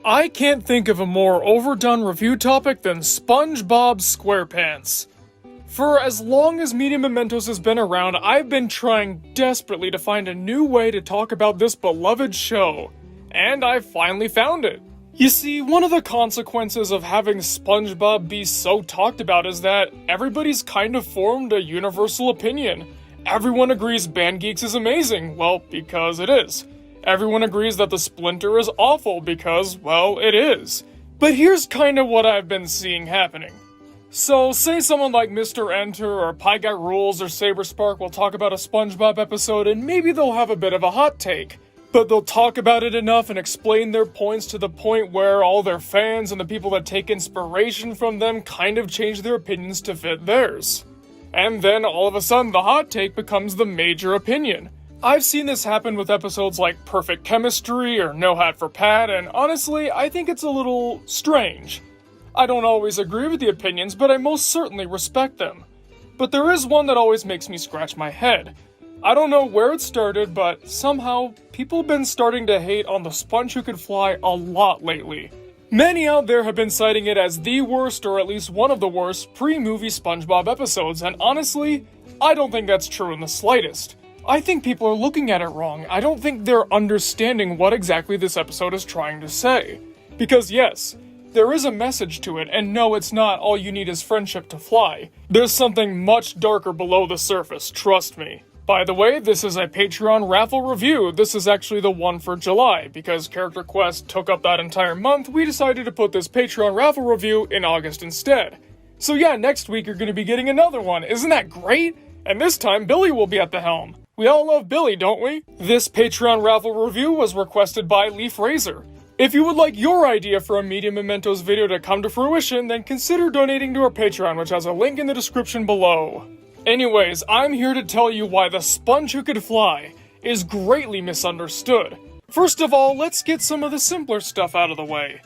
I can't think of a more overdone review topic than SpongeBob SquarePants. For as long as Media Mementos has been around, I've been trying desperately to find a new way to talk about this beloved show. And I finally found it. You see, one of the consequences of having SpongeBob be so talked about is that everybody's kind of formed a universal opinion. Everyone agrees Band Geeks is amazing, well, because it is. Everyone agrees that the Splinter is awful because, well, it is. But here's kinda what I've been seeing happening. So, say someone like Mr. Enter or Pie Guy Rules or Saberspark will talk about a SpongeBob episode and maybe they'll have a bit of a hot take. But they'll talk about it enough and explain their points to the point where all their fans and the people that take inspiration from them kind of change their opinions to fit theirs. And then all of a sudden the hot take becomes the major opinion. I've seen this happen with episodes like Perfect Chemistry or No Hat for Pat, and honestly, I think it's a little strange. I don't always agree with the opinions, but I most certainly respect them. But there is one that always makes me scratch my head. I don't know where it started, but somehow people have been starting to hate on the Sponge Who Could Fly a lot lately. Many out there have been citing it as the worst, or at least one of the worst, pre-movie SpongeBob episodes, and honestly, I don't think that's true in the slightest. I think people are looking at it wrong. I don't think they're understanding what exactly this episode is trying to say. Because yes, there is a message to it, and no, it's not all you need is friendship to fly. There's something much darker below the surface, trust me. By the way, this is a Patreon raffle review. This is actually the one for July. Because Character Quest took up that entire month, we decided to put this Patreon raffle review in August instead. So yeah, next week you're going to be getting another one. Isn't that great? And this time, Billy will be at the helm. We all love Billy, don't we? This Patreon raffle review was requested by Leaf Razor. If you would like your idea for a Media Mementos video to come to fruition, then consider donating to our Patreon, which has a link in the description below. Anyways, I'm here to tell you why the Sponge Who Could Fly is greatly misunderstood. First of all, let's get some of the simpler stuff out of the way.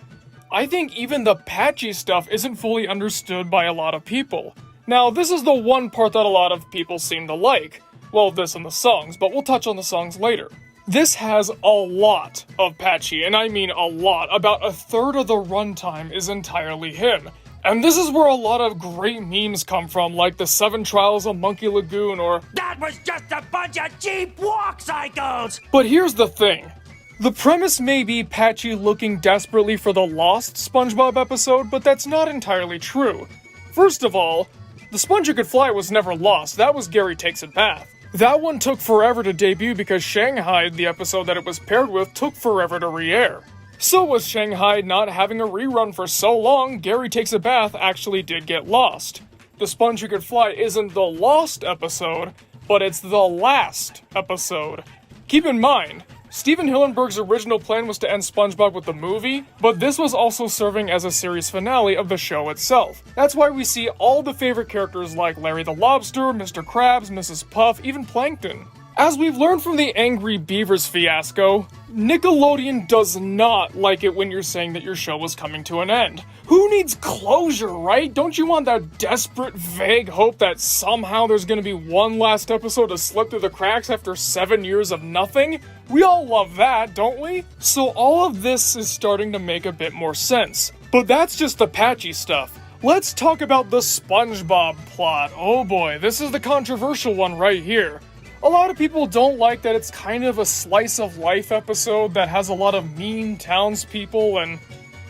I think even the patchy stuff isn't fully understood by a lot of people. Now, this is the one part that a lot of people seem to like. Well, this and the songs, but we'll touch on the songs later. This has a lot of patchy, and I mean a lot. About a third of the runtime is entirely him. And this is where a lot of great memes come from, like the 7 Trials of Monkey Lagoon or "That was just a bunch of cheap walk cycles!" But here's the thing. The premise may be Patchy looking desperately for the lost SpongeBob episode, but that's not entirely true. First of all, the Sponge Who Could Fly was never lost. That was Gary Takes a Bath. That one took forever to debut because Shanghai, the episode that it was paired with, took forever to re-air. So with Shanghai not having a rerun for so long, Gary Takes a Bath actually did get lost. The Sponge Who Could Fly isn't the lost episode, but it's the last episode. Keep in mind, Steven Hillenburg's original plan was to end SpongeBob with the movie, but this was also serving as a series finale of the show itself. That's why we see all the favorite characters like Larry the Lobster, Mr. Krabs, Mrs. Puff, even Plankton. As we've learned from the Angry Beavers fiasco, Nickelodeon does not like it when you're saying that your show is coming to an end. Who needs closure, right? Don't you want that desperate, vague hope that somehow there's gonna be one last episode to slip through the cracks after 7 years of nothing? We all love that, don't we? So all of this is starting to make a bit more sense. But that's just the patchy stuff. Let's talk about the SpongeBob plot. Oh boy, this is the controversial one right here. A lot of people don't like that it's kind of a slice of life episode that has a lot of mean townspeople, and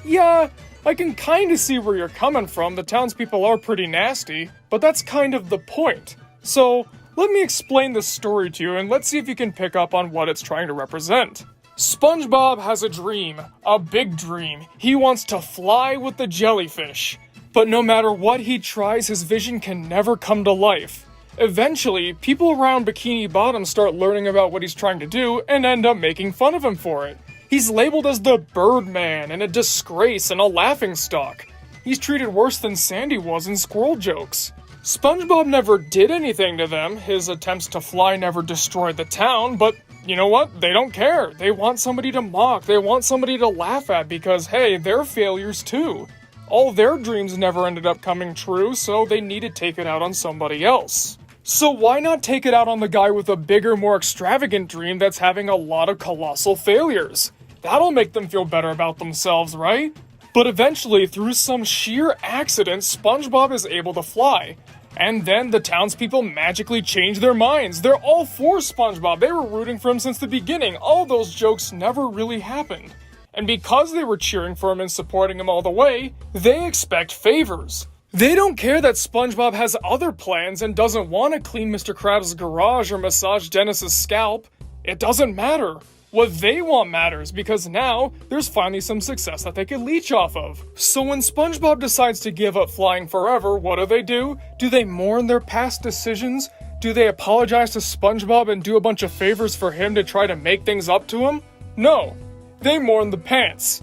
yeah, I can kind of see where you're coming from. The townspeople are pretty nasty, but that's kind of the point. So let me explain this story to you and let's see if you can pick up on what it's trying to represent. SpongeBob has a dream, a big dream. He wants to fly with the jellyfish. But no matter what he tries, his vision can never come to life. Eventually, people around Bikini Bottom start learning about what he's trying to do and end up making fun of him for it. He's labeled as the Birdman and a disgrace and a laughingstock. He's treated worse than Sandy was in Squirrel Jokes. SpongeBob never did anything to them. His attempts to fly never destroyed the town, but you know what? They don't care. They want somebody to mock. They want somebody to laugh at because, hey, they're failures too. All their dreams never ended up coming true, so they need to take it out on somebody else. So why not take it out on the guy with a bigger, more extravagant dream that's having a lot of colossal failures? That'll make them feel better about themselves, right? But eventually, through some sheer accident, SpongeBob is able to fly. And then the townspeople magically change their minds. They're all for SpongeBob. They were rooting for him since the beginning. All those jokes never really happened. And because they were cheering for him and supporting him all the way, they expect favors. They don't care that SpongeBob has other plans and doesn't want to clean Mr. Krabs' garage or massage Dennis's scalp. It doesn't matter. What they want matters, because now there's finally some success that they can leech off of. So when SpongeBob decides to give up flying forever, what do? Do they mourn their past decisions? Do they apologize to SpongeBob and do a bunch of favors for him to try to make things up to him? No. They mourn the pants.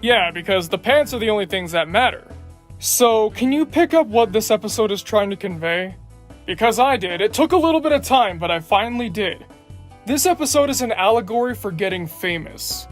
Yeah, because the pants are the only things that matter. So, can you pick up what this episode is trying to convey? Because I did. It took a little bit of time, but I finally did. This episode is an allegory for getting famous.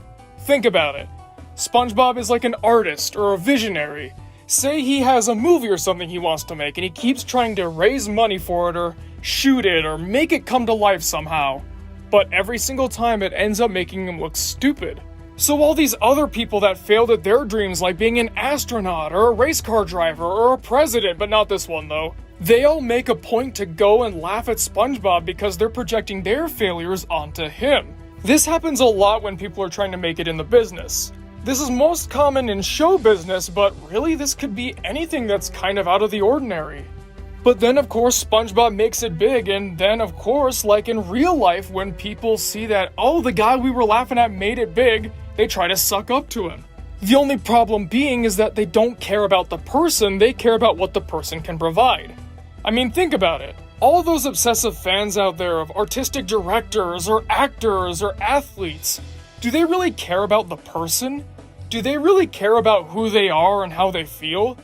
Think about it. SpongeBob is like an artist or a visionary. Say he has a movie or something he wants to make and he keeps trying to raise money for it or shoot it or make it come to life somehow. But every single time it ends up making him look stupid. So all these other people that failed at their dreams, like being an astronaut or a race car driver or a president, but not this one though, they all make a point to go and laugh at SpongeBob because they're projecting their failures onto him. This happens a lot when people are trying to make it in the business. This is most common in show business, but really this could be anything that's kind of out of the ordinary. But then of course SpongeBob makes it big, and then of course, like in real life, when people see that, oh, the guy we were laughing at made it big, they try to suck up to him. The only problem being is that they don't care about the person, they care about what the person can provide. I mean, think about it. All those obsessive fans out there of artistic directors or actors or athletes, do they really care about the person? Do they really care about who they are and how they feel?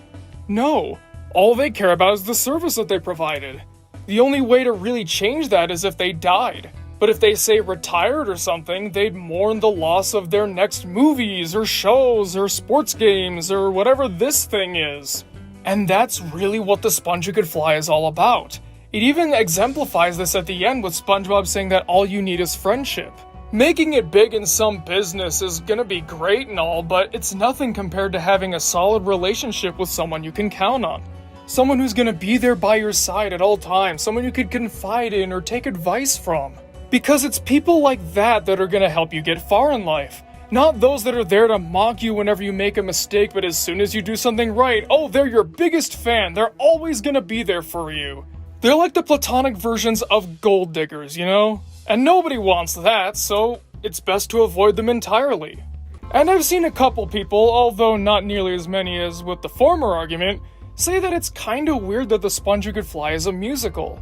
No. All they care about is the service that they provided. The only way to really change that is if they died. But if they say retired or something, they'd mourn the loss of their next movies or shows or sports games or whatever this thing is. And that's really what The Sponge Who Could Fly is all about. It even exemplifies this at the end with SpongeBob saying that all you need is friendship. Making it big in some business is gonna be great and all, but it's nothing compared to having a solid relationship with someone you can count on. Someone who's gonna be there by your side at all times, someone you could confide in or take advice from. Because it's people like that that are gonna help you get far in life. Not those that are there to mock you whenever you make a mistake, but as soon as you do something right, oh, they're your biggest fan. They're always gonna be there for you. They're like the platonic versions of gold diggers, you know? And nobody wants that, so it's best to avoid them entirely. And I've seen a couple people, although not nearly as many as with the former argument, say that it's kinda weird that The Sponge Who Could Fly is a musical.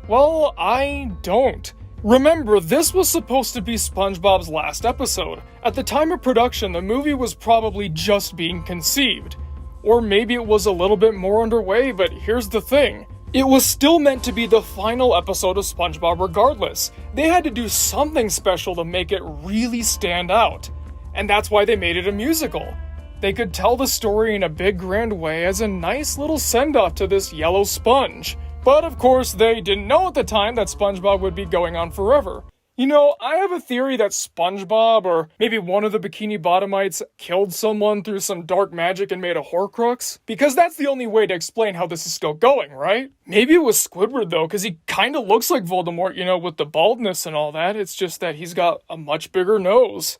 Well, I don't. Remember, this was supposed to be SpongeBob's last episode. At the time of production, the movie was probably just being conceived. Or maybe it was a little bit more underway, but here's the thing. It was still meant to be the final episode of SpongeBob regardless. They had to do something special to make it really stand out. And that's why they made it a musical. They could tell the story in a big grand way as a nice little send-off to this yellow sponge. But of course, they didn't know at the time that SpongeBob would be going on forever. You know, I have a theory that SpongeBob, or maybe one of the Bikini Bottomites, killed someone through some dark magic and made a Horcrux. Because that's the only way to explain how this is still going, right? Maybe it was Squidward though, because he kinda looks like Voldemort, you know, with the baldness and all that. It's just that he's got a much bigger nose.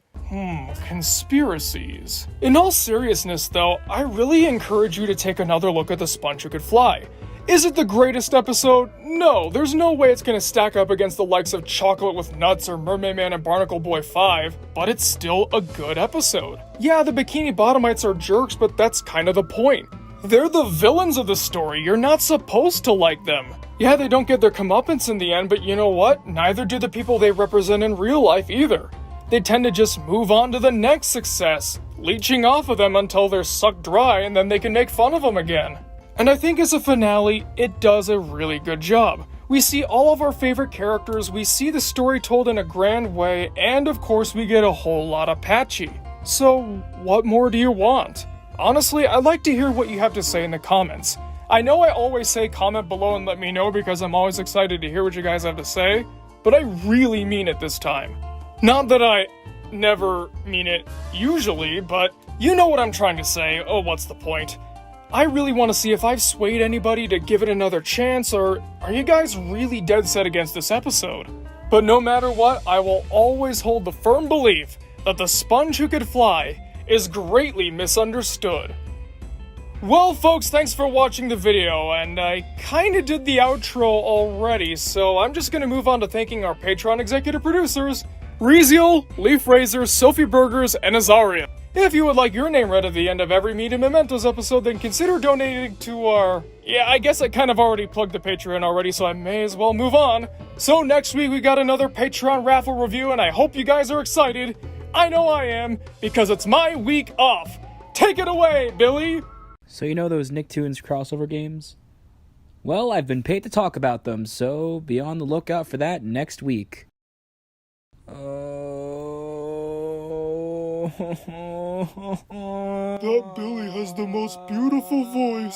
Conspiracies. In all seriousness though, I really encourage you to take another look at The Sponge Who Could Fly. Is it the greatest episode? No, there's no way it's gonna stack up against the likes of Chocolate with Nuts or Mermaid Man and Barnacle Boy 5, but it's still a good episode. Yeah, the Bikini Bottomites are jerks, but that's kind of the point. They're the villains of the story, you're not supposed to like them. Yeah, they don't get their comeuppance in the end, but you know what? Neither do the people they represent in real life either. They tend to just move on to the next success, leeching off of them until they're sucked dry and then they can make fun of them again. And I think as a finale, it does a really good job. We see all of our favorite characters, we see the story told in a grand way, and of course we get a whole lot of Patchy. So, what more do you want? Honestly, I'd like to hear what you have to say in the comments. I know I always say comment below and let me know because I'm always excited to hear what you guys have to say, but I really mean it this time. Not that I never mean it usually, but you know what I'm trying to say. Oh, what's the point? I really want to see if I've swayed anybody to give it another chance, or are you guys really dead set against this episode? But no matter what, I will always hold the firm belief that the sponge who could fly is greatly misunderstood. Well, folks, thanks for watching the video, and I kinda did the outro already, so I'm just gonna move on to thanking our Patreon executive producers, Reziel, Leaf Razor, Sophie Burgers, and Azaria. If you would like your name read at the end of every Media Mementos episode, then consider donating to our... Yeah, I guess I kind of already plugged the Patreon already, so I may as well move on. So next week we got another Patreon raffle review, and I hope you guys are excited. I know I am, because it's my week off. Take it away, Billy! So you know those Nicktoons crossover games? Well, I've been paid to talk about them, so be on the lookout for that next week. That Billy has the most beautiful voice.